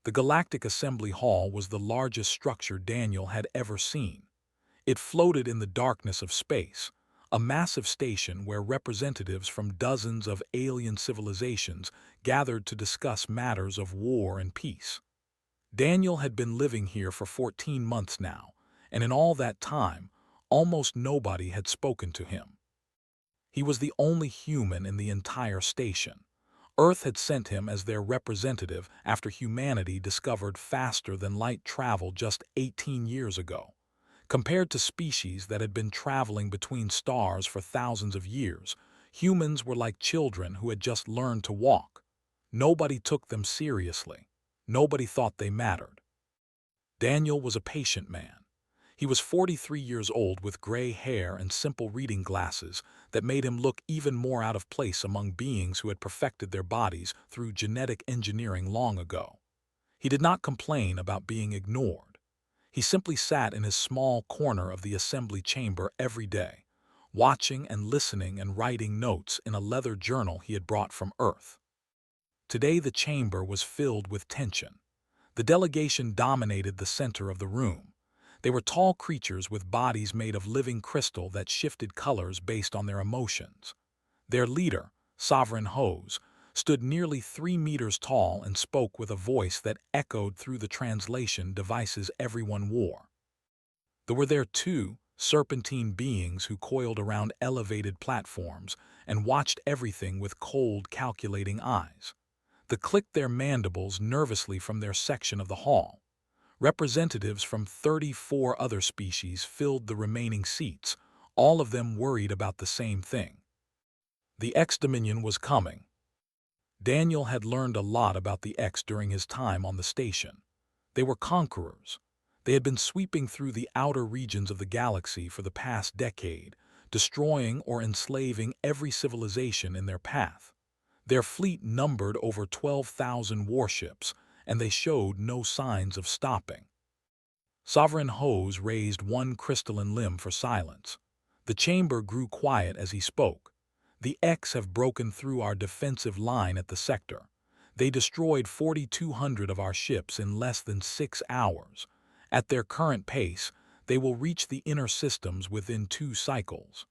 The Galactic Assembly Hall was the largest structure Daniel had ever seen. It floated in the darkness of space, a massive station where representatives from dozens of alien civilizations gathered to discuss matters of war and peace. Daniel had been living here for 14 months now, and in all that time, almost nobody had spoken to him. He was the only human in the entire station. Earth had sent him as their representative after humanity discovered faster-than-light travel just 18 years ago. Compared to species that had been traveling between stars for thousands of years, humans were like children who had just learned to walk. Nobody took them seriously. Nobody thought they mattered. Daniel was a patient man. He was 43 years old with gray hair and simple reading glasses that made him look even more out of place among beings who had perfected their bodies through genetic engineering long ago. He did not complain about being ignored. He simply sat in his small corner of the assembly chamber every day, watching and listening and writing notes in a leather journal he had brought from Earth. Today the chamber was filled with tension. The delegation dominated the center of the room. They were tall creatures with bodies made of living crystal that shifted colors based on their emotions. Their leader, Sovereign Hose, stood nearly 3 meters tall and spoke with a voice that echoed through the translation devices everyone wore. There were two serpentine beings who coiled around elevated platforms and watched everything with cold, calculating eyes. They clicked their mandibles nervously from their section of the hall. Representatives from 34 other species filled the remaining seats, all of them worried about the same thing. The X-Dominion was coming. Daniel had learned a lot about the X during his time on the station. They were conquerors. They had been sweeping through the outer regions of the galaxy for the past decade, destroying or enslaving every civilization in their path. Their fleet numbered over 12,000 warships, and they showed no signs of stopping. Sovereign Hose raised one crystalline limb for silence. The chamber grew quiet as he spoke. The X have broken through our defensive line at the sector. They destroyed 4,200 of our ships in less than 6 hours. At their current pace, they will reach the inner systems within 2 cycles.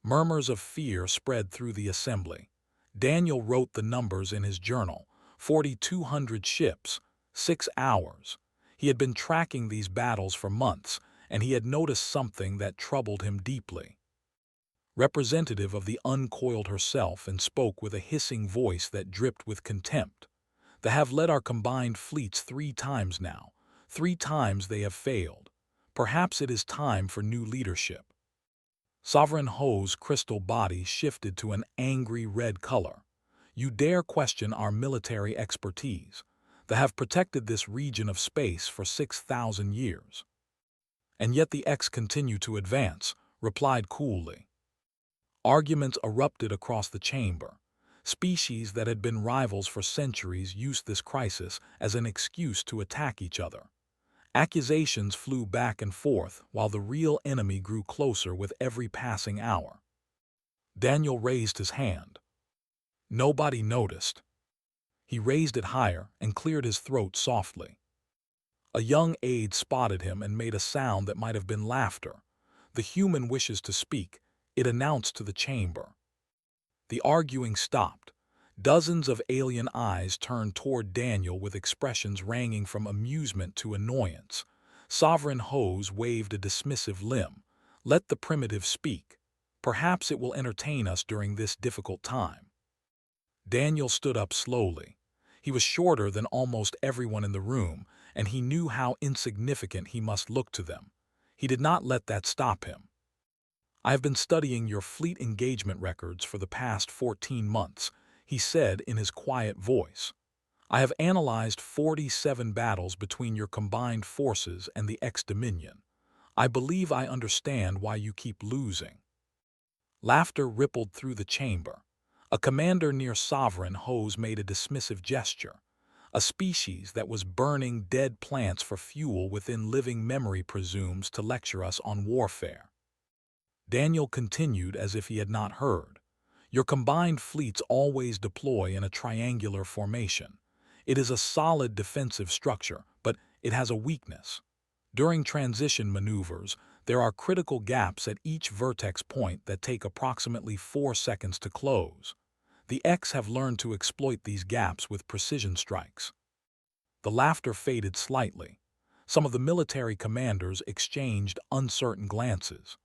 Murmurs of fear spread through the assembly. Daniel wrote the numbers in his journal. 4,200 ships, 6 hours. He had been tracking these battles for months, and he had noticed something that troubled him deeply. Representative of the Uncoiled herself and spoke with a hissing voice that dripped with contempt. They have led our combined fleets 3 times now. 3 times they have failed. Perhaps it is time for new leadership. Sovereign Ho's crystal body shifted to an angry red color. You dare question our military expertise. They have protected this region of space for 6,000 years. And yet the X continue to advance, replied coolly. Arguments erupted across the chamber. Species that had been rivals for centuries used this crisis as an excuse to attack each other. Accusations flew back and forth while the real enemy grew closer with every passing hour. Daniel raised his hand. Nobody noticed. He raised it higher and cleared his throat softly. A young aide spotted him and made a sound that might have been laughter. The human wishes to speak, it announced to the chamber. The arguing stopped. Dozens of alien eyes turned toward Daniel with expressions ranging from amusement to annoyance. Sovereign Hose waved a dismissive limb. Let the primitive speak. Perhaps it will entertain us during this difficult time. Daniel stood up slowly. He was shorter than almost everyone in the room, and he knew how insignificant he must look to them. He did not let that stop him. I have been studying your fleet engagement records for the past 14 months, he said in his quiet voice. I have analyzed 47 battles between your combined forces and the X-Dominion. I believe I understand why you keep losing. Laughter rippled through the chamber. A commander near Sovereign Hose made a dismissive gesture. A species that was burning dead plants for fuel within living memory presumes to lecture us on warfare. Daniel continued as if he had not heard. Your combined fleets always deploy in a triangular formation. It is a solid defensive structure, but it has a weakness. During transition maneuvers, there are critical gaps at each vertex point that take approximately 4 seconds to close. The X have learned to exploit these gaps with precision strikes. The laughter faded slightly. Some of the military commanders exchanged uncertain glances.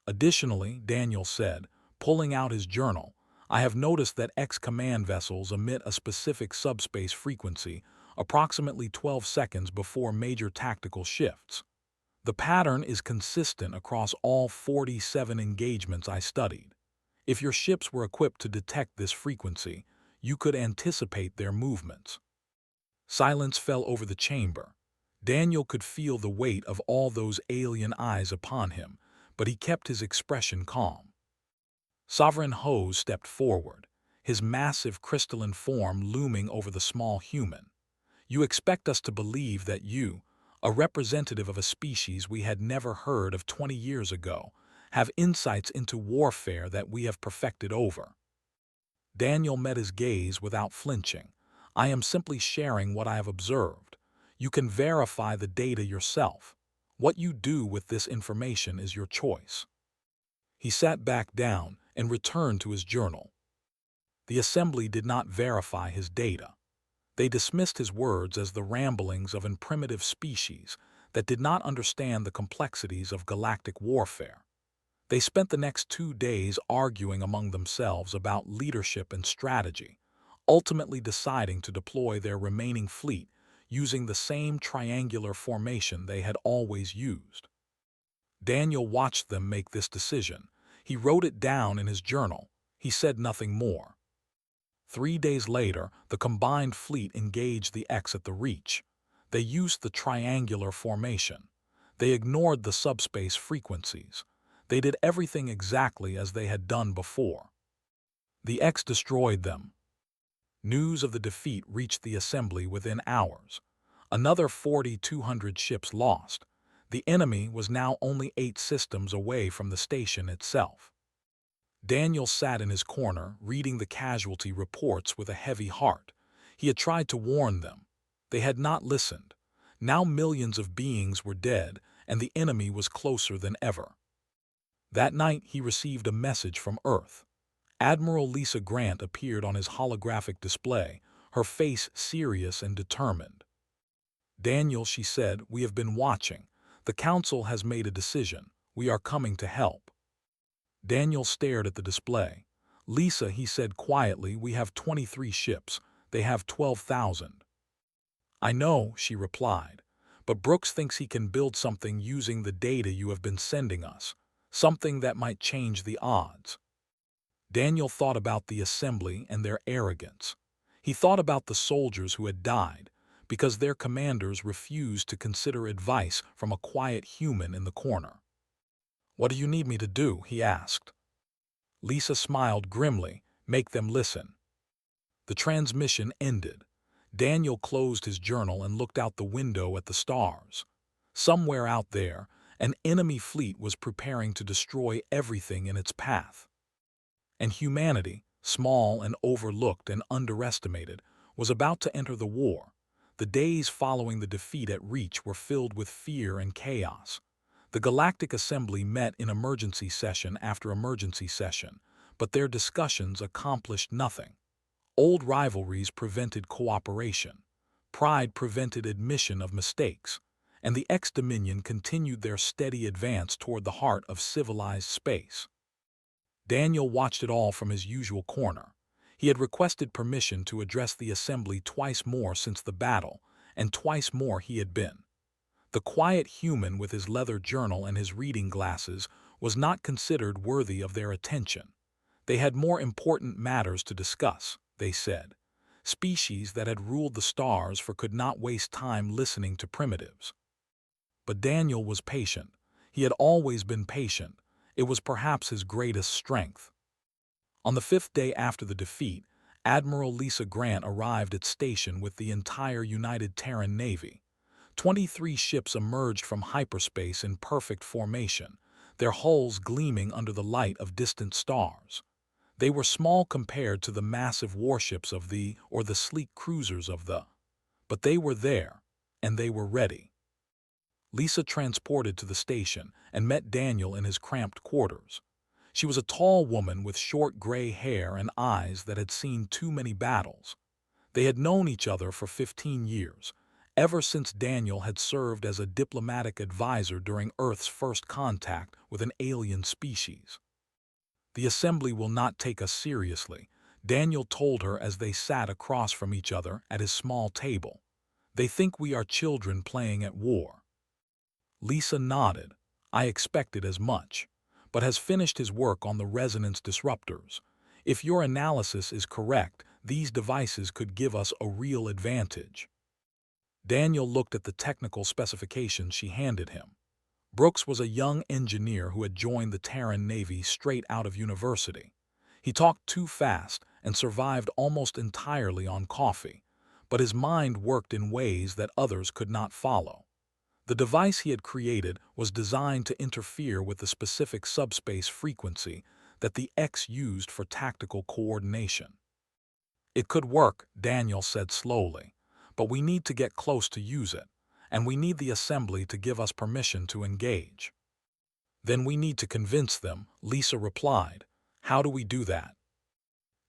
Additionally, Daniel said, pulling out his journal, I have noticed that X command vessels emit a specific subspace frequency approximately 12 seconds before major tactical shifts. The pattern is consistent across all 47 engagements I studied. If your ships were equipped to detect this frequency, you could anticipate their movements. Silence fell over the chamber. Daniel could feel the weight of all those alien eyes upon him, but he kept his expression calm. Sovereign Hose stepped forward, his massive crystalline form looming over the small human. You expect us to believe that you, a representative of a species we had never heard of 20 years ago, have insights into warfare that we have perfected over. Daniel met his gaze without flinching. I am simply sharing what I have observed. You can verify the data yourself. What you do with this information is your choice. He sat back down and returned to his journal. The assembly did not verify his data. They dismissed his words as the ramblings of a primitive species that did not understand the complexities of galactic warfare. They spent the next 2 days arguing among themselves about leadership and strategy, ultimately deciding to deploy their remaining fleet using the same triangular formation they had always used. Daniel watched them make this decision. He wrote it down in his journal. He said nothing more. 3 days later, the combined fleet engaged the X at the Reach. They used the triangular formation. They ignored the subspace frequencies. They did everything exactly as they had done before. The X destroyed them. News of the defeat reached the assembly within hours. Another 4,200 ships lost. The enemy was now only 8 systems away from the station itself. Daniel sat in his corner, reading the casualty reports with a heavy heart. He had tried to warn them. They had not listened. Now millions of beings were dead, and the enemy was closer than ever. That night he received a message from Earth. Admiral Lisa Grant appeared on his holographic display, her face serious and determined. Daniel, she said, we have been watching. The Council has made a decision. We are coming to help. Daniel stared at the display. Lisa, he said quietly, we have 23 ships. They have 12,000. I know, she replied, but Brooks thinks he can build something using the data you have been sending us, something that might change the odds. Daniel thought about the assembly and their arrogance. He thought about the soldiers who had died because their commanders refused to consider advice from a quiet human in the corner. What do you need me to do? He asked. Lisa smiled grimly. Make them listen. The transmission ended. Daniel closed his journal and looked out the window at the stars. Somewhere out there, an enemy fleet was preparing to destroy everything in its path. And humanity, small and overlooked and underestimated, was about to enter the war. The days following the defeat at Reach were filled with fear and chaos. The Galactic Assembly met in emergency session after emergency session, but their discussions accomplished nothing. Old rivalries prevented cooperation. Pride prevented admission of mistakes, and the X-Dominion continued their steady advance toward the heart of civilized space. Daniel watched it all from his usual corner. He had requested permission to address the assembly twice more since the battle, and twice more he had been. The quiet human with his leather journal and his reading glasses was not considered worthy of their attention. They had more important matters to discuss, they said. Species that had ruled the stars could not waste time listening to primitives. But Daniel was patient. He had always been patient. It was perhaps his greatest strength. On the 5th day after the defeat, Admiral Lisa Grant arrived at station with the entire United Terran Navy. 23 ships emerged from hyperspace in perfect formation, their hulls gleaming under the light of distant stars. They were small compared to the massive warships of or the sleek cruisers of but they were there, and they were ready. Lisa transported to the station and met Daniel in his cramped quarters. She was a tall woman with short gray hair and eyes that had seen too many battles. They had known each other for 15 years, ever since Daniel had served as a diplomatic advisor during Earth's first contact with an alien species. "The Assembly will not take us seriously," Daniel told her as they sat across from each other at his small table. "They think we are children playing at war." Lisa nodded. "I expected as much, but has finished his work on the resonance disruptors. If your analysis is correct, these devices could give us a real advantage." Daniel looked at the technical specifications she handed him. Brooks was a young engineer who had joined the Terran Navy straight out of university. He talked too fast and survived almost entirely on coffee, but his mind worked in ways that others could not follow. The device he had created was designed to interfere with the specific subspace frequency that the X used for tactical coordination. "It could work," Daniel said slowly, "but we need to get close to use it, and we need the Assembly to give us permission to engage." "Then we need to convince them," Lisa replied. "How do we do that?"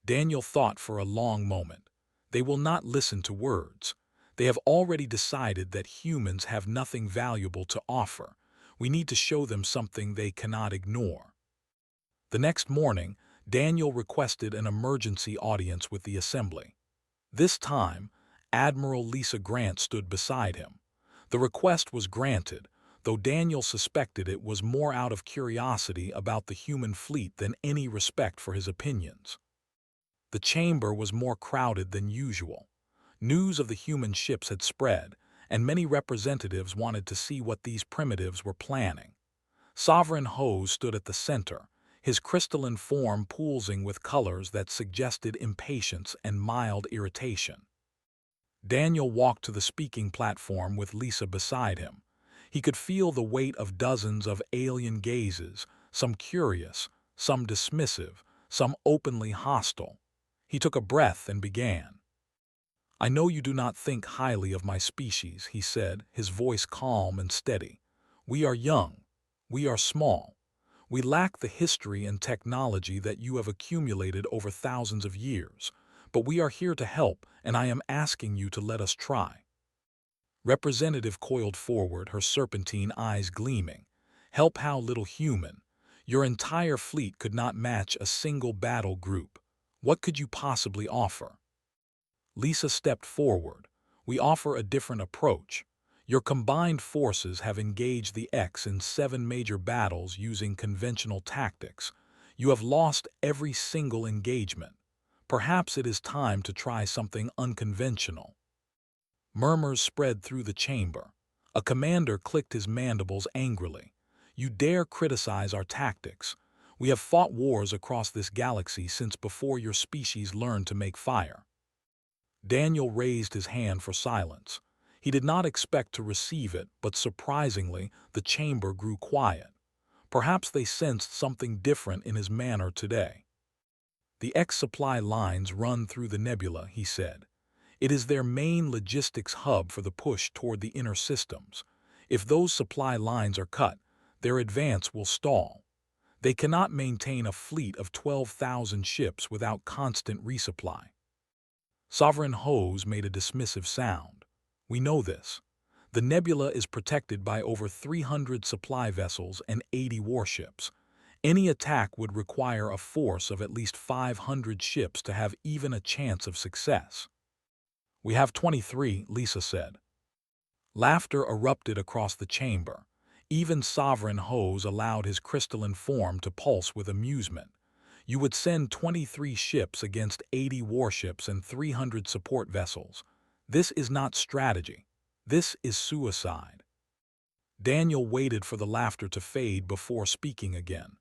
Daniel thought for a long moment. "They will not listen to words. They have already decided that humans have nothing valuable to offer. We need to show them something they cannot ignore." The next morning, Daniel requested an emergency audience with the Assembly. This time, Admiral Lisa Grant stood beside him. The request was granted, though Daniel suspected it was more out of curiosity about the human fleet than any respect for his opinions. The chamber was more crowded than usual. News of the human ships had spread, and many representatives wanted to see what these primitives were planning. Sovereign Hose stood at the center, his crystalline form pulsing with colors that suggested impatience and mild irritation. Daniel walked to the speaking platform with Lisa beside him. He could feel the weight of dozens of alien gazes, some curious, some dismissive, some openly hostile. He took a breath and began. "I know you do not think highly of my species," he said, his voice calm and steady. "We are young. We are small. We lack the history and technology that you have accumulated over thousands of years. But we are here to help, and I am asking you to let us try." Representative coiled forward, her serpentine eyes gleaming. "Help how, little human? Your entire fleet could not match a single battle group. What could you possibly offer?" Lisa stepped forward. "We offer a different approach. Your combined forces have engaged the X in 7 major battles using conventional tactics. You have lost every single engagement. Perhaps it is time to try something unconventional." Murmurs spread through the chamber. A commander clicked his mandibles angrily. "You dare criticize our tactics? We have fought wars across this galaxy since before your species learned to make fire." Daniel raised his hand for silence. He did not expect to receive it, but surprisingly, the chamber grew quiet. Perhaps they sensed something different in his manner today. "The X supply lines run through the nebula," he said. "It is their main logistics hub for the push toward the inner systems. If those supply lines are cut, their advance will stall. They cannot maintain a fleet of 12,000 ships without constant resupply." Sovereign Hose made a dismissive sound. "We know this. The nebula is protected by over 300 supply vessels and 80 warships. Any attack would require a force of at least 500 ships to have even a chance of success." "We have 23, Lisa said. Laughter erupted across the chamber. Even Sovereign Hose allowed his crystalline form to pulse with amusement. "You would send 23 ships against 80 warships and 300 support vessels. This is not strategy. This is suicide." Daniel waited for the laughter to fade before speaking again.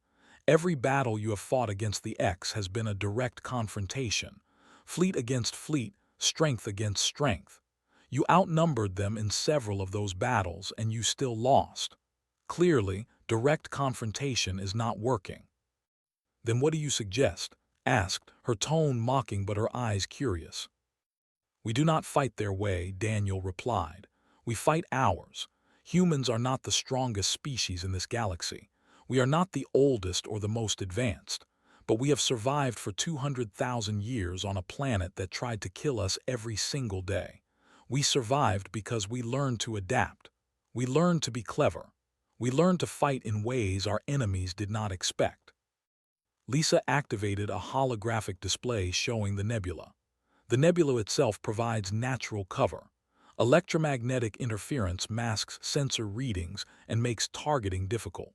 "Every battle you have fought against the X has been a direct confrontation. Fleet against fleet, strength against strength. You outnumbered them in several of those battles and you still lost. Clearly, direct confrontation is not working." "Then what do you suggest?" asked, her tone mocking but her eyes curious. We do not fight their way, Daniel replied. We fight ours. Humans are not the strongest species in this galaxy. We are not the oldest or the most advanced. But we have survived for 200,000 years on a planet that tried to kill us every single day. We survived because we learned to adapt. We learned to be clever. We learned to fight in ways our enemies did not expect. Lisa activated a holographic display showing the nebula. The nebula itself provides natural cover. Electromagnetic interference masks sensor readings and makes targeting difficult.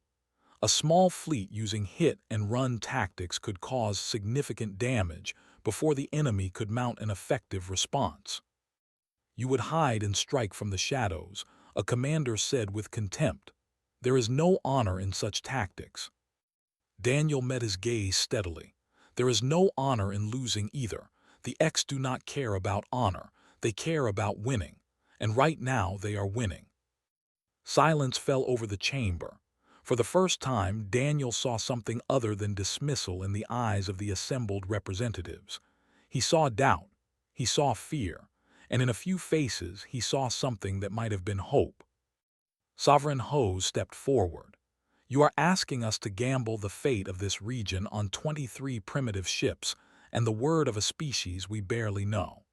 A small fleet using hit-and-run tactics could cause significant damage before the enemy could mount an effective response. You would hide and strike from the shadows, a commander said with contempt. There is no honor in such tactics. Daniel met his gaze steadily. There is no honor in losing either. The X do not care about honor. They care about winning. And right now they are winning. Silence fell over the chamber. For the first time, Daniel saw something other than dismissal in the eyes of the assembled representatives. He saw doubt. He saw fear. And in a few faces, he saw something that might have been hope. Sovereign Hose stepped forward. You are asking us to gamble the fate of this region on 23 primitive ships and the word of a species we barely know.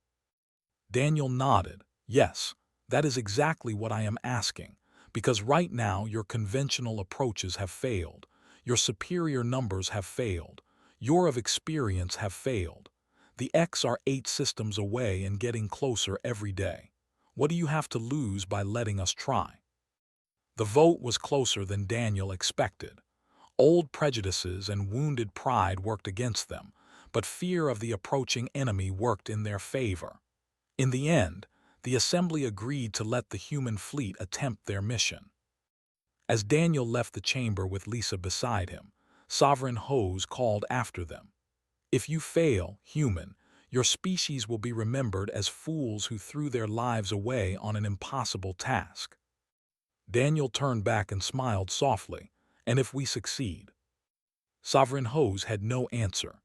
Daniel nodded. Yes, that is exactly what I am asking, because right now your conventional approaches have failed, your superior numbers have failed, your of experience have failed. The X are 8 systems away and getting closer every day. What do you have to lose by letting us try? The vote was closer than Daniel expected. Old prejudices and wounded pride worked against them, but fear of the approaching enemy worked in their favor. In the end, the assembly agreed to let the human fleet attempt their mission. As Daniel left the chamber with Lisa beside him, Sovereign Hose called after them. If you fail, human, your species will be remembered as fools who threw their lives away on an impossible task. Daniel turned back and smiled softly. And if we succeed? Sovereign Hose had no answer.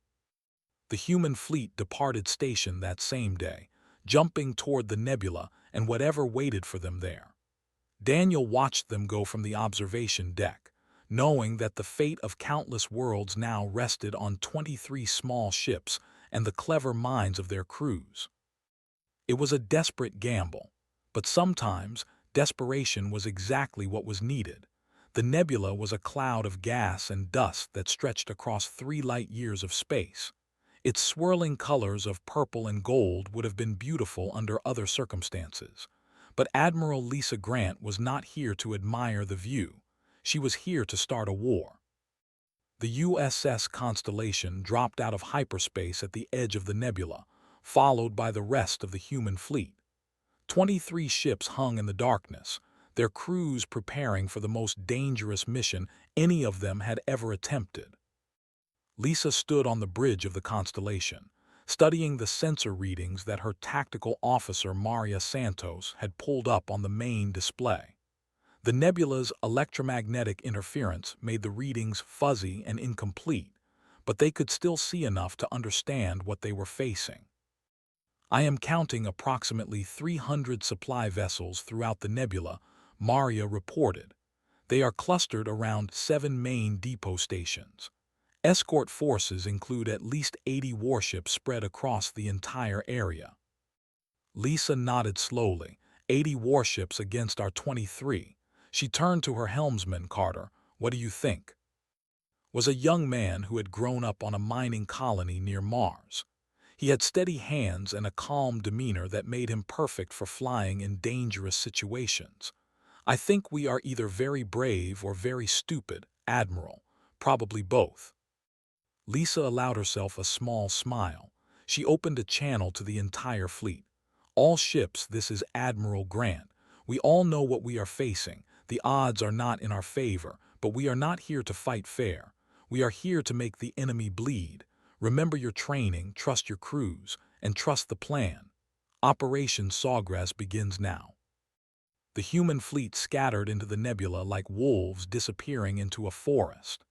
The human fleet departed station that same day, jumping toward the nebula and whatever waited for them there. Daniel watched them go from the observation deck, knowing that the fate of countless worlds now rested on 23 small ships and the clever minds of their crews. It was a desperate gamble, but sometimes desperation was exactly what was needed. The nebula was a cloud of gas and dust that stretched across 3 light-years of space. Its swirling colors of purple and gold would have been beautiful under other circumstances. But Admiral Lisa Grant was not here to admire the view. She was here to start a war. The USS Constellation dropped out of hyperspace at the edge of the nebula, followed by the rest of the human fleet. 23 ships hung in the darkness, their crews preparing for the most dangerous mission any of them had ever attempted. Lisa stood on the bridge of the Constellation, studying the sensor readings that her tactical officer Maria Santos had pulled up on the main display. The nebula's electromagnetic interference made the readings fuzzy and incomplete, but they could still see enough to understand what they were facing. I am counting approximately 300 supply vessels throughout the nebula, Maria reported. They are clustered around 7 main depot stations. Escort forces include at least 80 warships spread across the entire area. Lisa nodded slowly. 80 warships against our 23. She turned to her helmsman, Carter. What do you think? Was a young man who had grown up on a mining colony near Mars. He had steady hands and a calm demeanor that made him perfect for flying in dangerous situations. I think we are either very brave or very stupid, Admiral. Probably both. Lisa allowed herself a small smile. She opened a channel to the entire fleet. All ships, this is Admiral Grant. We all know what we are facing. The odds are not in our favor, but we are not here to fight fair. We are here to make the enemy bleed. Remember your training, trust your crews, and trust the plan. Operation Sawgrass begins now. The human fleet scattered into the nebula like wolves disappearing into a forest.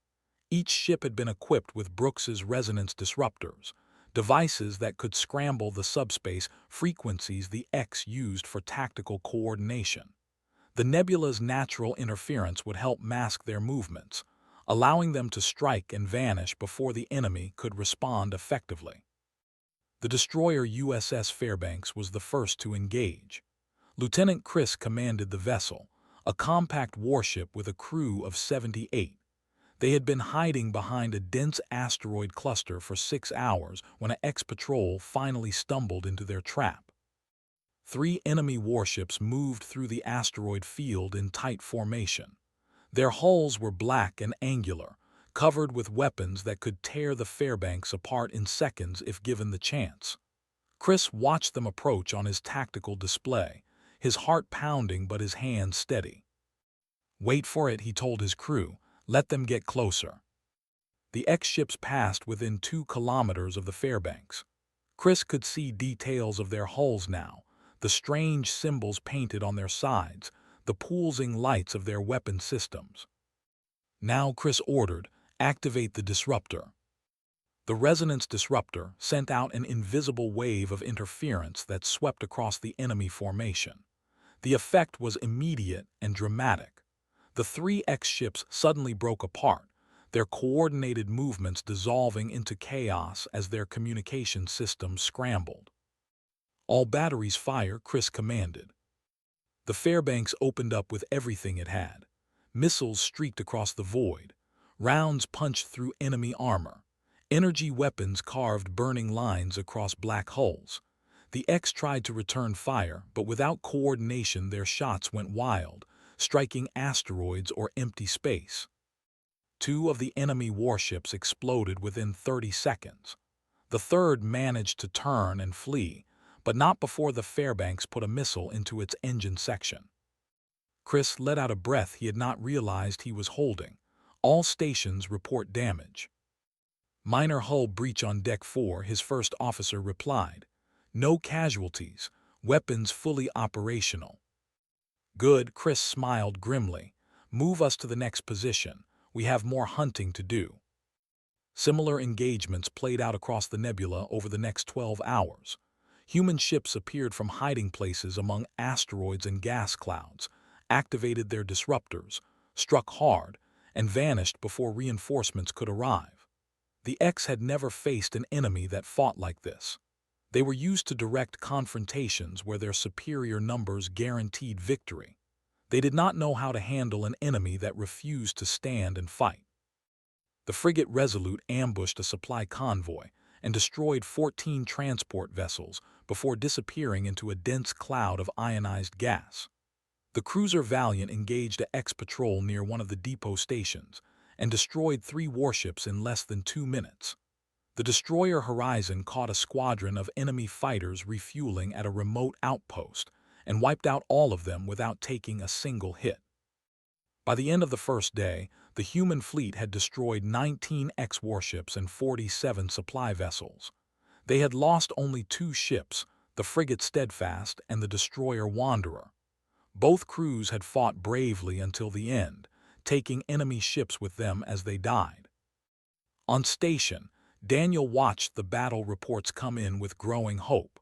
Each ship had been equipped with Brooks's resonance disruptors, devices that could scramble the subspace frequencies the X used for tactical coordination. The nebula's natural interference would help mask their movements, allowing them to strike and vanish before the enemy could respond effectively. The destroyer USS Fairbanks was the first to engage. Lieutenant Chris commanded the vessel, a compact warship with a crew of 78. They had been hiding behind a dense asteroid cluster for 6 hours when an X-Patrol finally stumbled into their trap. 3 enemy warships moved through the asteroid field in tight formation. Their hulls were black and angular, covered with weapons that could tear the Fairbanks apart in seconds if given the chance. Chris watched them approach on his tactical display, his heart pounding but his hands steady. "Wait for it," he told his crew. "Let them get closer." The X-ships passed within 2 kilometers of the Fairbanks. Chris could see details of their hulls now, the strange symbols painted on their sides, the pulsing lights of their weapon systems. Now, Chris ordered, "Activate the disruptor." The resonance disruptor sent out an invisible wave of interference that swept across the enemy formation. The effect was immediate and dramatic. The 3 X-ships suddenly broke apart, their coordinated movements dissolving into chaos as their communication systems scrambled. "All batteries fire," Chris commanded. The Fairbanks opened up with everything it had. Missiles streaked across the void. Rounds punched through enemy armor. Energy weapons carved burning lines across black hulls. The X tried to return fire, but without coordination their shots went wild, striking asteroids or empty space. 2 of the enemy warships exploded within 30 seconds. The third managed to turn and flee, but not before the Fairbanks put a missile into its engine section. Chris let out a breath he had not realized he was holding. "All stations report damage." "Minor hull breach on Deck 4, his first officer replied. "No casualties, weapons fully operational." "Good," Chris smiled grimly. "Move us to the next position. We have more hunting to do." Similar engagements played out across the nebula over the next 12 hours. Human ships appeared from hiding places among asteroids and gas clouds, activated their disruptors, struck hard, and vanished before reinforcements could arrive. The X had never faced an enemy that fought like this. They were used to direct confrontations where their superior numbers guaranteed victory. They did not know how to handle an enemy that refused to stand and fight. The frigate Resolute ambushed a supply convoy and destroyed 14 transport vessels before disappearing into a dense cloud of ionized gas. The cruiser Valiant engaged a X-Patrol near one of the depot stations and destroyed 3 warships in less than 2 minutes. The destroyer Horizon caught a squadron of enemy fighters refueling at a remote outpost and wiped out all of them without taking a single hit. By the end of the first day, the human fleet had destroyed 19 X-warships and 47 supply vessels. They had lost only 2 ships, the frigate Steadfast and the destroyer Wanderer. Both crews had fought bravely until the end, taking enemy ships with them as they died. On station, Daniel watched the battle reports come in with growing hope.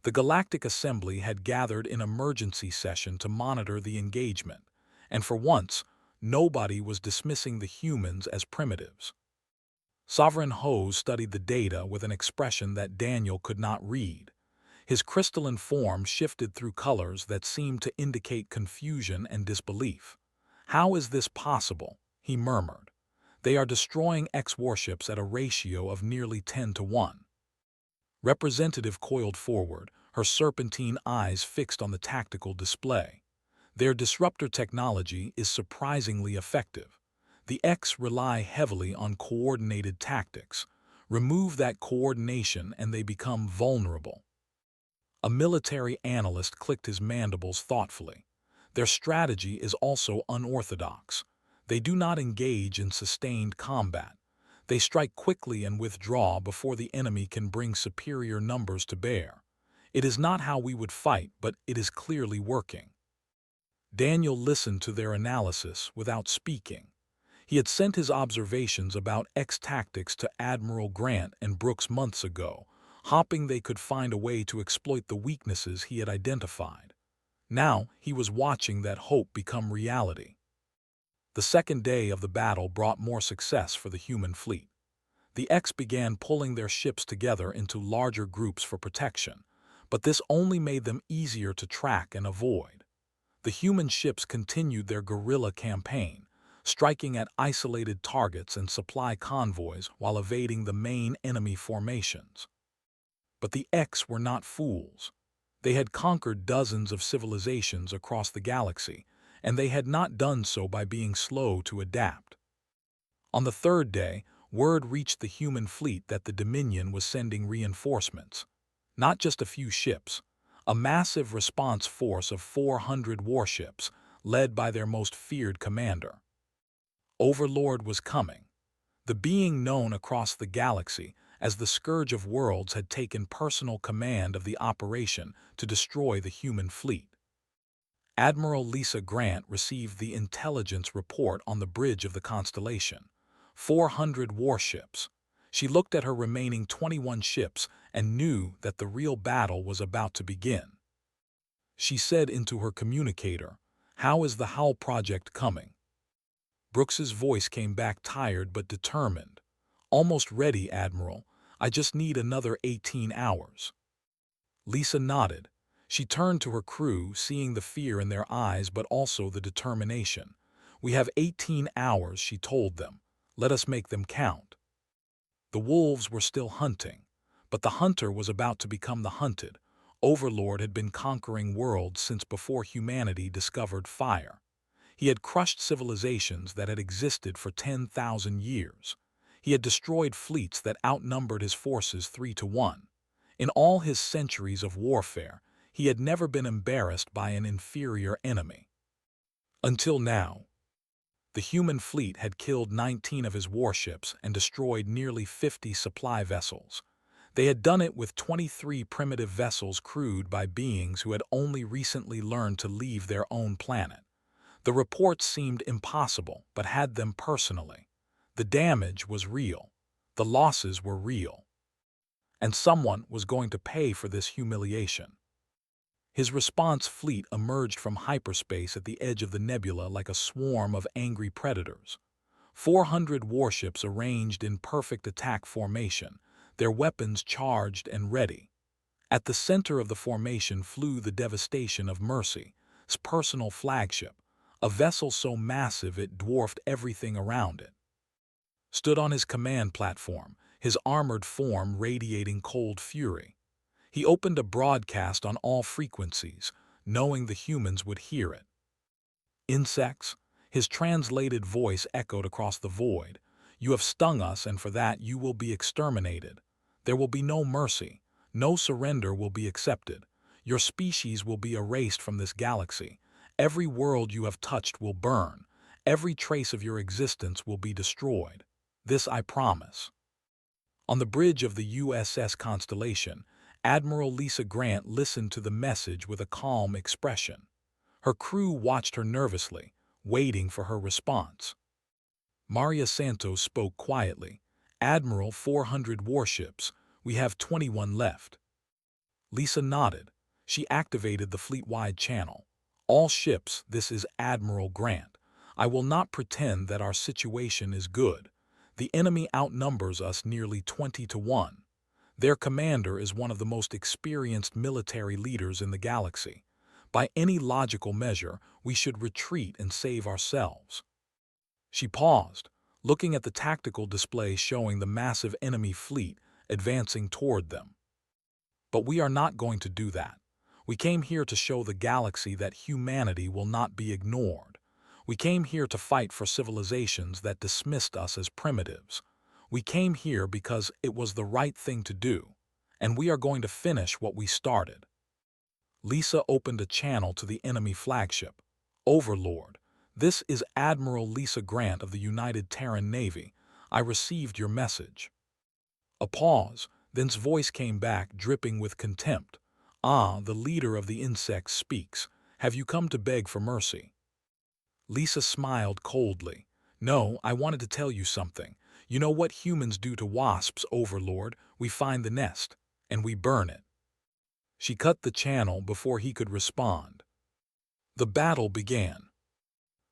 The Galactic Assembly had gathered in emergency session to monitor the engagement, and for once, nobody was dismissing the humans as primitives. Sovereign Ho studied the data with an expression that Daniel could not read. His crystalline form shifted through colors that seemed to indicate confusion and disbelief. "How is this possible?" he murmured. "They are destroying X-warships at a ratio of nearly 10 to 1. Representative coiled forward, her serpentine eyes fixed on the tactical display. "Their disruptor technology is surprisingly effective. The X rely heavily on coordinated tactics. Remove that coordination and they become vulnerable." A military analyst clicked his mandibles thoughtfully. "Their strategy is also unorthodox. They do not engage in sustained combat. They strike quickly and withdraw before the enemy can bring superior numbers to bear. It is not how we would fight, but it is clearly working." Daniel listened to their analysis without speaking. He had sent his observations about X tactics to Admiral Grant and Brooks months ago, hoping they could find a way to exploit the weaknesses he had identified. Now he was watching that hope become reality. The second day of the battle brought more success for the human fleet. The X began pulling their ships together into larger groups for protection, but this only made them easier to track and avoid. The human ships continued their guerrilla campaign, striking at isolated targets and supply convoys while evading the main enemy formations. But the X were not fools. They had conquered dozens of civilizations across the galaxy, and they had not done so by being slow to adapt. On the third day, word reached the human fleet that the Dominion was sending reinforcements. Not just a few ships, a massive response force of 400 warships, led by their most feared commander. Overlord was coming. The being known across the galaxy as the Scourge of Worlds had taken personal command of the operation to destroy the human fleet. Admiral Lisa Grant received the intelligence report on the bridge of the constellation. 400 warships. She looked at her remaining 21 ships and knew that the real battle was about to begin. She said into her communicator, "How is the Howl project coming?" Brooks's voice came back tired but determined. "Almost ready, Admiral. I just need another 18 hours." Lisa nodded. She turned to her crew, seeing the fear in their eyes but also the determination. "We have 18 hours," she told them. "Let us make them count." The wolves were still hunting, but the hunter was about to become the hunted. Overlord had been conquering worlds since before humanity discovered fire. He had crushed civilizations that had existed for 10,000 years. He had destroyed fleets that outnumbered his forces 3-1. In all his centuries of warfare, he had never been embarrassed by an inferior enemy. Until now. The human fleet had killed 19 of his warships and destroyed nearly 50 supply vessels. They had done it with 23 primitive vessels crewed by beings who had only recently learned to leave their own planet. The reports seemed impossible, but had them personally. The damage was real. The losses were real. And someone was going to pay for this humiliation. His response fleet emerged from hyperspace at the edge of the nebula like a swarm of angry predators. 400 warships arranged in perfect attack formation, their weapons charged and ready. At the center of the formation flew the devastation of Mercy's personal flagship, a vessel so massive it dwarfed everything around it. Stood on his command platform, his armored form radiating cold fury. He opened a broadcast on all frequencies, knowing the humans would hear it. "Insects," his translated voice echoed across the void. "You have stung us, and for that you will be exterminated. There will be no mercy. No surrender will be accepted. Your species will be erased from this galaxy. Every world you have touched will burn. Every trace of your existence will be destroyed. This I promise." On the bridge of the USS Constellation, Admiral Lisa Grant listened to the message with a calm expression. Her crew watched her nervously, waiting for her response. Maria Santos spoke quietly. "Admiral, 400 warships. We have 21 left." Lisa nodded. She activated the fleet-wide channel. "All ships, this is Admiral Grant. I will not pretend that our situation is good. The enemy outnumbers us nearly 20-1. Their commander is one of the most experienced military leaders in the galaxy. By any logical measure, we should retreat and save ourselves." She paused, looking at the tactical display showing the massive enemy fleet advancing toward them. "But we are not going to do that. We came here to show the galaxy that humanity will not be ignored. We came here to fight for civilizations that dismissed us as primitives. We came here because it was the right thing to do, and we are going to finish what we started." Lisa opened a channel to the enemy flagship. "Overlord, this is Admiral Lisa Grant of the United Terran Navy. I received your message." A pause, then's voice came back, dripping with contempt. "Ah, the leader of the insects speaks. Have you come to beg for mercy?" Lisa smiled coldly. No, I wanted to tell you something. You know what humans do to wasps, Overlord? We find the nest, and we burn it. She cut the channel before he could respond. The battle began.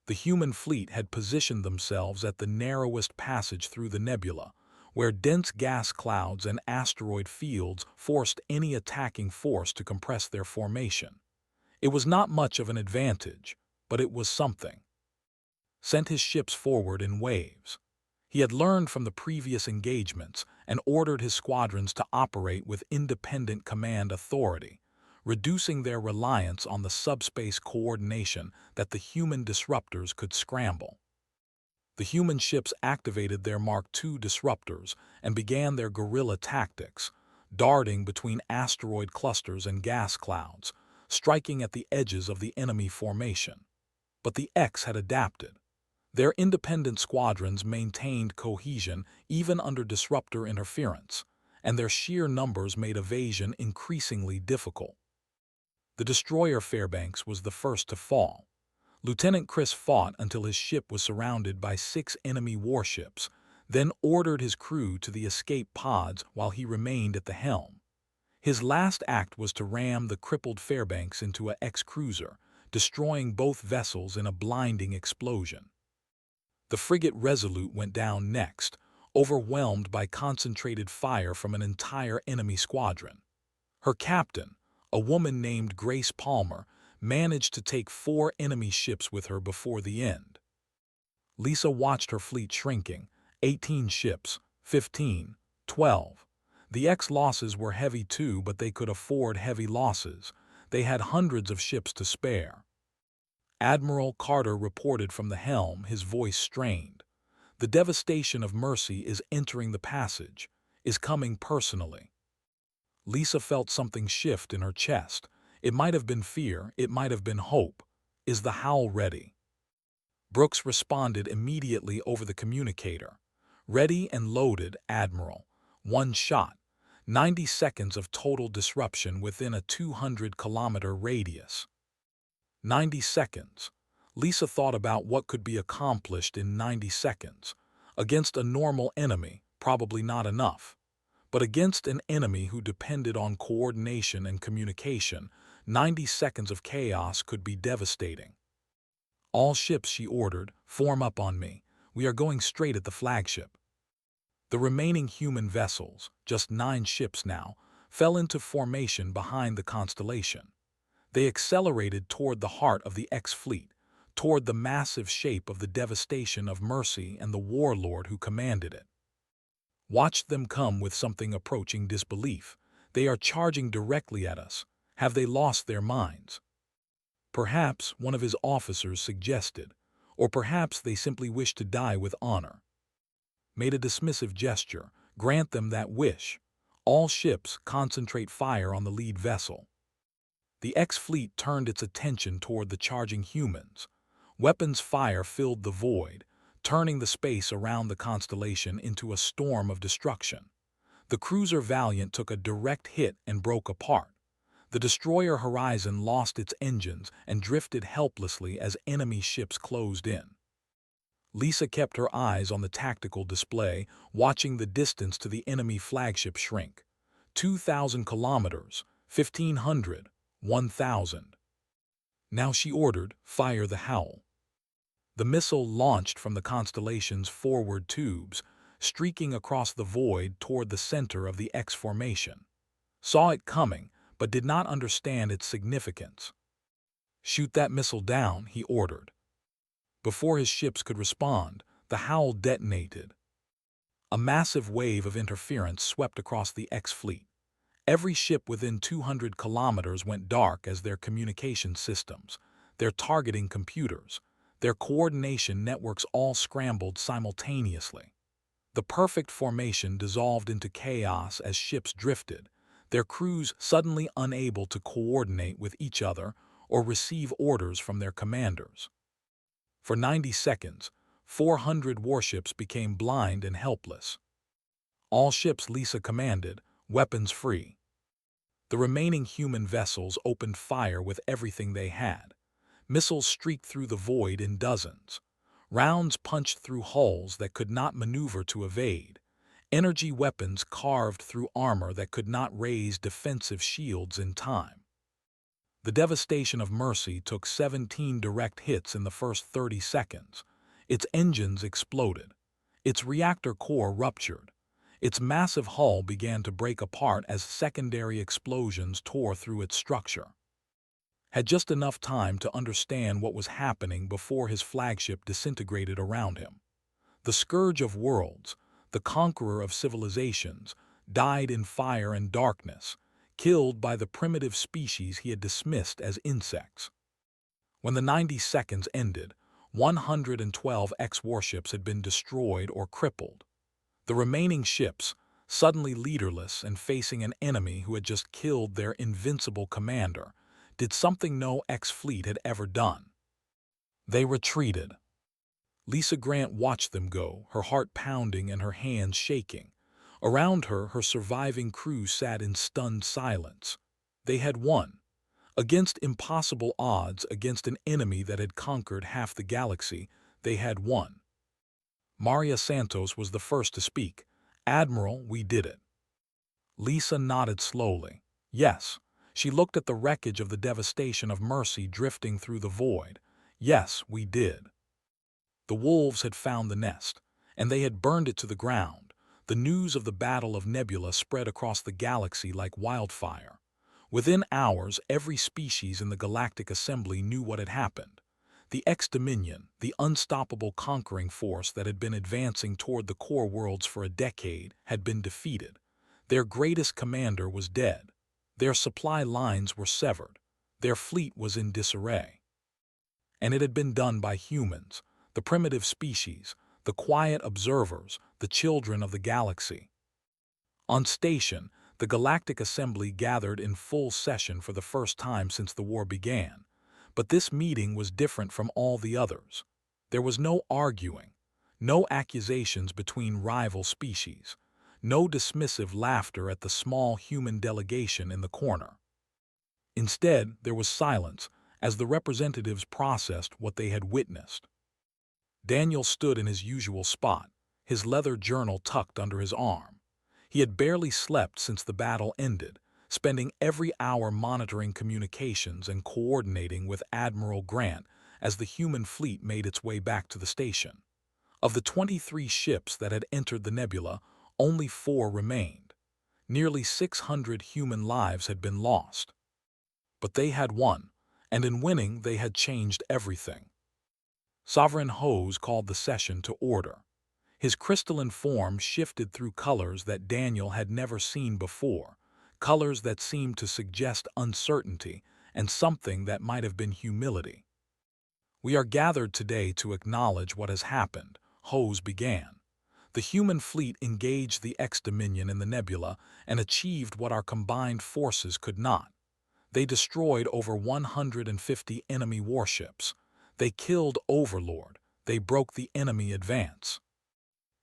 The human fleet had positioned themselves at the narrowest passage through the nebula, where dense gas clouds and asteroid fields forced any attacking force to compress their formation. It was not much of an advantage, but it was something. Sent his ships forward in waves. He had learned from the previous engagements and ordered his squadrons to operate with independent command authority, reducing their reliance on the subspace coordination that the human disruptors could scramble. The human ships activated their Mark II disruptors and began their guerrilla tactics, darting between asteroid clusters and gas clouds, striking at the edges of the enemy formation. But the X had adapted. Their independent squadrons maintained cohesion even under disruptor interference, and their sheer numbers made evasion increasingly difficult. The destroyer Fairbanks was the first to fall. Lieutenant Chris fought until his ship was surrounded by 6 enemy warships, then ordered his crew to the escape pods while he remained at the helm. His last act was to ram the crippled Fairbanks into a X-cruiser, destroying both vessels in a blinding explosion. The frigate Resolute went down next, overwhelmed by concentrated fire from an entire enemy squadron. Her captain, a woman named Grace Palmer, managed to take 4 enemy ships with her before the end. Lisa watched her fleet shrinking, 18 ships, 15, 12. The X losses were heavy too, but they could afford heavy losses. They had hundreds of ships to spare. Admiral Carter reported from the helm, his voice strained. The devastation of Mercy is entering the passage, is coming personally. Lisa felt something shift in her chest. It might have been fear, it might have been hope. Is the howl ready? Brooks responded immediately over the communicator. Ready and loaded, Admiral. 1 shot. 90 seconds of total disruption within a 200-kilometer radius. 90 seconds. Lisa thought about what could be accomplished in 90 seconds. Against a normal enemy, probably not enough. But against an enemy who depended on coordination and communication, 90 seconds of chaos could be devastating. All ships, she ordered, form up on me. We are going straight at the flagship. The remaining human vessels, just 9 ships now, fell into formation behind the constellation. They accelerated toward the heart of the X-fleet, toward the massive shape of the devastation of Mercy and the warlord who commanded it. Watched them come with something approaching disbelief. They are charging directly at us. Have they lost their minds? Perhaps one of his officers suggested, or perhaps they simply wish to die with honor. Made a dismissive gesture. Grant them that wish. All ships concentrate fire on the lead vessel. The X-fleet turned its attention toward the charging humans. Weapons fire filled the void, turning the space around the constellation into a storm of destruction. The cruiser Valiant took a direct hit and broke apart. The destroyer Horizon lost its engines and drifted helplessly as enemy ships closed in. Lisa kept her eyes on the tactical display, watching the distance to the enemy flagship shrink. 2,000 kilometers, 1,500, 1,000. Now she ordered, fire the Howl. The missile launched from the constellation's forward tubes, streaking across the void toward the center of the X formation. Saw it coming, but did not understand its significance. Shoot that missile down, he ordered. Before his ships could respond, the Howl detonated. A massive wave of interference swept across the X-fleet. Every ship within 200 kilometers went dark as their communication systems, their targeting computers, their coordination networks all scrambled simultaneously. The perfect formation dissolved into chaos as ships drifted, their crews suddenly unable to coordinate with each other or receive orders from their commanders. For 90 seconds, 400 warships became blind and helpless. All ships, Lisa commanded, weapons free. The remaining human vessels opened fire with everything they had. Missiles streaked through the void in dozens. Rounds punched through hulls that could not maneuver to evade. Energy weapons carved through armor that could not raise defensive shields in time. The devastation of Mercy took 17 direct hits in the first 30 seconds. Its engines exploded. Its reactor core ruptured. Its massive hull began to break apart as secondary explosions tore through its structure. Had just enough time to understand what was happening before his flagship disintegrated around him. The scourge of worlds, the conqueror of civilizations, died in fire and darkness, killed by the primitive species he had dismissed as insects. When the 90 seconds ended, 112 X-warships had been destroyed or crippled. The remaining ships, suddenly leaderless and facing an enemy who had just killed their invincible commander, did something no X-fleet had ever done. They retreated. Lisa Grant watched them go, her heart pounding and her hands shaking. Around her, her surviving crew sat in stunned silence. They had won. Against impossible odds, against an enemy that had conquered half the galaxy, they had won. Maria Santos was the first to speak. "Admiral, we did it." Lisa nodded slowly. Yes. She looked at the wreckage of the devastation of Mercy drifting through the void. Yes, we did. The wolves had found the nest, and they had burned it to the ground. The news of the Battle of Nebula spread across the galaxy like wildfire. Within hours, every species in the Galactic Assembly knew what had happened. The X-Dominion, the unstoppable conquering force that had been advancing toward the core worlds for a decade, had been defeated. Their greatest commander was dead. Their supply lines were severed. Their fleet was in disarray. And it had been done by humans, the primitive species, the quiet observers, the children of the galaxy. On station, the Galactic Assembly gathered in full session for the first time since the war began. But this meeting was different from all the others. There was no arguing, no accusations between rival species, no dismissive laughter at the small human delegation in the corner. Instead, there was silence as the representatives processed what they had witnessed. Daniel stood in his usual spot, his leather journal tucked under his arm. He had barely slept since the battle ended, spending every hour monitoring communications and coordinating with Admiral Grant as the human fleet made its way back to the station. Of the 23 ships that had entered the nebula, only 4 remained. Nearly 600 human lives had been lost. But they had won, and in winning they had changed everything. Sovereign Hose called the session to order. His crystalline form shifted through colors that Daniel had never seen before, colors that seemed to suggest uncertainty and something that might have been humility. "We are gathered today to acknowledge what has happened," Hose began. "The human fleet engaged the X-Dominion in the nebula and achieved what our combined forces could not. They destroyed over 150 enemy warships. They killed Overlord. They broke the enemy advance."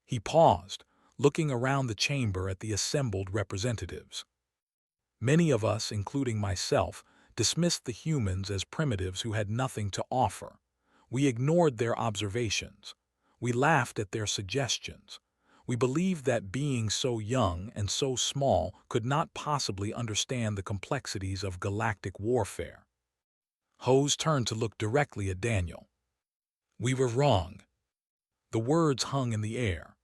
He paused, looking around the chamber at the assembled representatives. Many of us, including myself, dismissed the humans as primitives who had nothing to offer. We ignored their observations. We laughed at their suggestions. We believed that being so young and so small could not possibly understand the complexities of galactic warfare. Hose turned to look directly at Daniel. "We were wrong." The words hung in the air.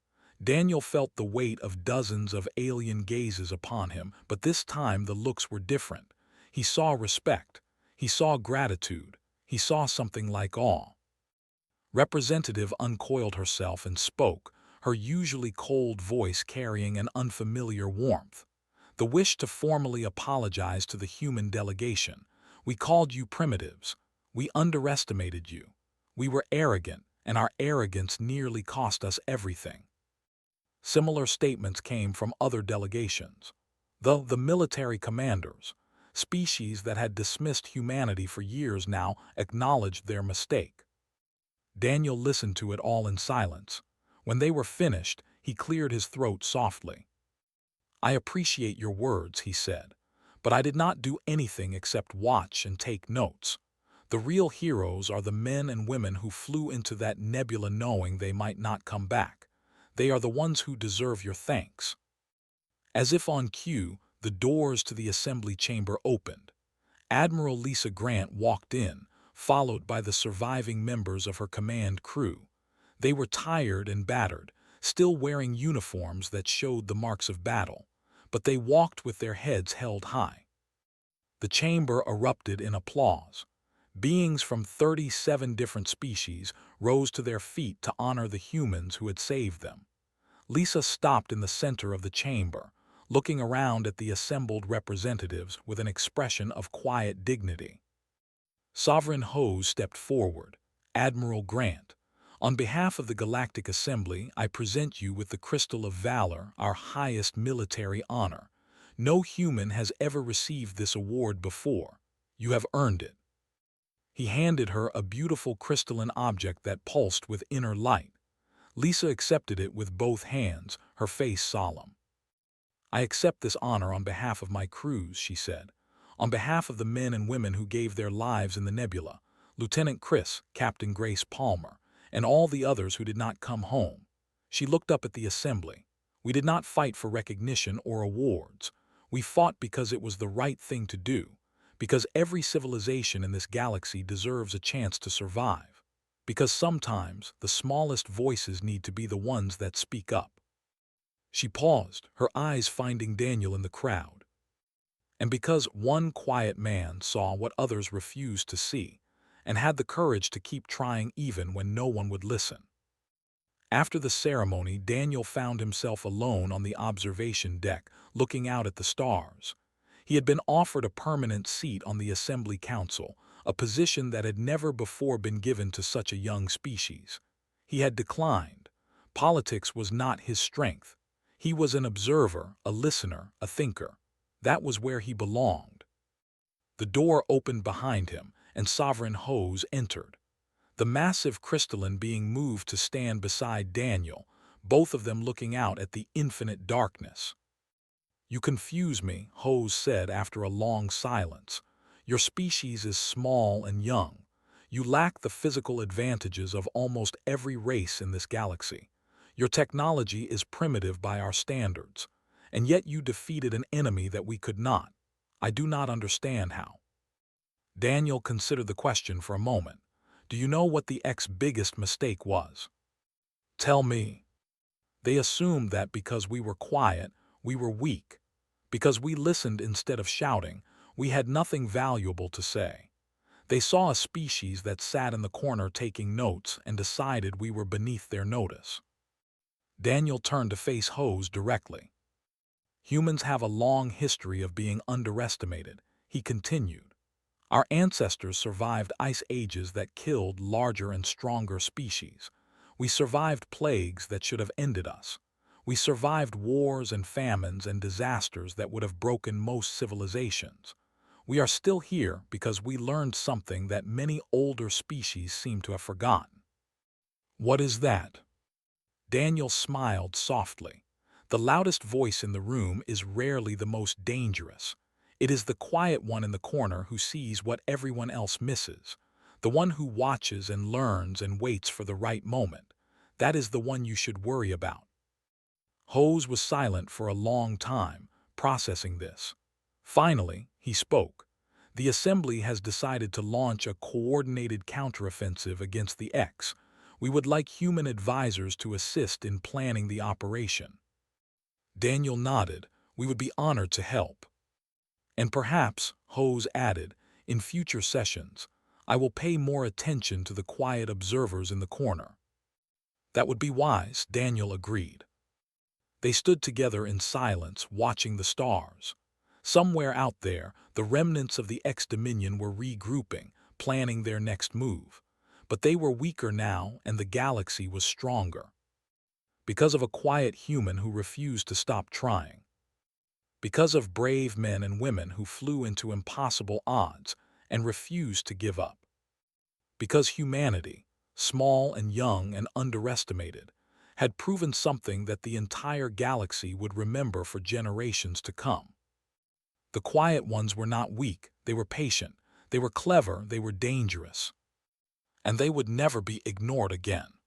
Daniel felt the weight of dozens of alien gazes upon him, but this time the looks were different. He saw respect. He saw gratitude. He saw something like awe. Representative uncoiled herself and spoke, her usually cold voice carrying an unfamiliar warmth. The wish to formally apologize to the human delegation. "We called you primitives. We underestimated you. We were arrogant, and our arrogance nearly cost us everything." Similar statements came from other delegations. The military commanders, species that had dismissed humanity for years now, acknowledged their mistake. Daniel listened to it all in silence. When they were finished, he cleared his throat softly. "I appreciate your words," he said, "but I did not do anything except watch and take notes. The real heroes are the men and women who flew into that nebula knowing they might not come back. They are the ones who deserve your thanks. As if on cue, the doors to the assembly chamber opened. Admiral Lisa Grant walked in, followed by the surviving members of her command crew. They were tired and battered, still wearing uniforms that showed the marks of battle, but they walked with their heads held high. The chamber erupted in applause. Beings from 37 different species rose to their feet to honor the humans who had saved them. Lisa stopped in the center of the chamber, looking around at the assembled representatives with an expression of quiet dignity. Sovereign Hose stepped forward. Admiral Grant, on behalf of the Galactic Assembly, I present you with the Crystal of Valor, our highest military honor. No human has ever received this award before. You have earned it. He handed her a beautiful crystalline object that pulsed with inner light. Lisa accepted it with both hands, her face solemn. I accept this honor on behalf of my crews, she said. On behalf of the men and women who gave their lives in the nebula, Lieutenant Chris, Captain Grace Palmer, and all the others who did not come home. She looked up at the assembly. We did not fight for recognition or awards. We fought because it was the right thing to do, because every civilization in this galaxy deserves a chance to survive, because sometimes the smallest voices need to be the ones that speak up. She paused, her eyes finding Daniel in the crowd. And because one quiet man saw what others refused to see, and had the courage to keep trying even when no one would listen. After the ceremony, Daniel found himself alone on the observation deck, looking out at the stars. He had been offered a permanent seat on the Assembly Council, a position that had never before been given to such a young species. He had declined. Politics was not his strength. He was an observer, a listener, a thinker. That was where he belonged. The door opened behind him, and Sovereign Hose entered. The massive crystalline being moved to stand beside Daniel, both of them looking out at the infinite darkness. You confuse me, Hose said after a long silence. Your species is small and young. You lack the physical advantages of almost every race in this galaxy. Your technology is primitive by our standards, and yet you defeated an enemy that we could not. I do not understand how. Daniel considered the question for a moment. Do you know what the X's biggest mistake was? Tell me. They assumed that because we were quiet, we were weak. Because we listened instead of shouting, we had nothing valuable to say. They saw a species that sat in the corner taking notes and decided we were beneath their notice. Daniel turned to face Hose directly. Humans have a long history of being underestimated, he continued. Our ancestors survived ice ages that killed larger and stronger species. We survived plagues that should have ended us. We survived wars and famines and disasters that would have broken most civilizations. We are still here because we learned something that many older species seem to have forgotten. What is that? Daniel smiled softly. The loudest voice in the room is rarely the most dangerous. It is the quiet one in the corner who sees what everyone else misses, the one who watches and learns and waits for the right moment. That is the one you should worry about. Hose was silent for a long time, processing this. Finally, he spoke. The Assembly has decided to launch a coordinated counteroffensive against the X. We would like human advisors to assist in planning the operation. Daniel nodded. We would be honored to help. And perhaps, Hose added, in future sessions, I will pay more attention to the quiet observers in the corner. That would be wise, Daniel agreed. They stood together in silence, watching the stars. Somewhere out there, the remnants of the X-Dominion were regrouping, planning their next move. But they were weaker now, and the galaxy was stronger. Because of a quiet human who refused to stop trying. Because of brave men and women who flew into impossible odds and refused to give up. Because humanity, small and young and underestimated, had proven something that the entire galaxy would remember for generations to come. The quiet ones were not weak, they were patient. They were clever, they were dangerous, and they would never be ignored again.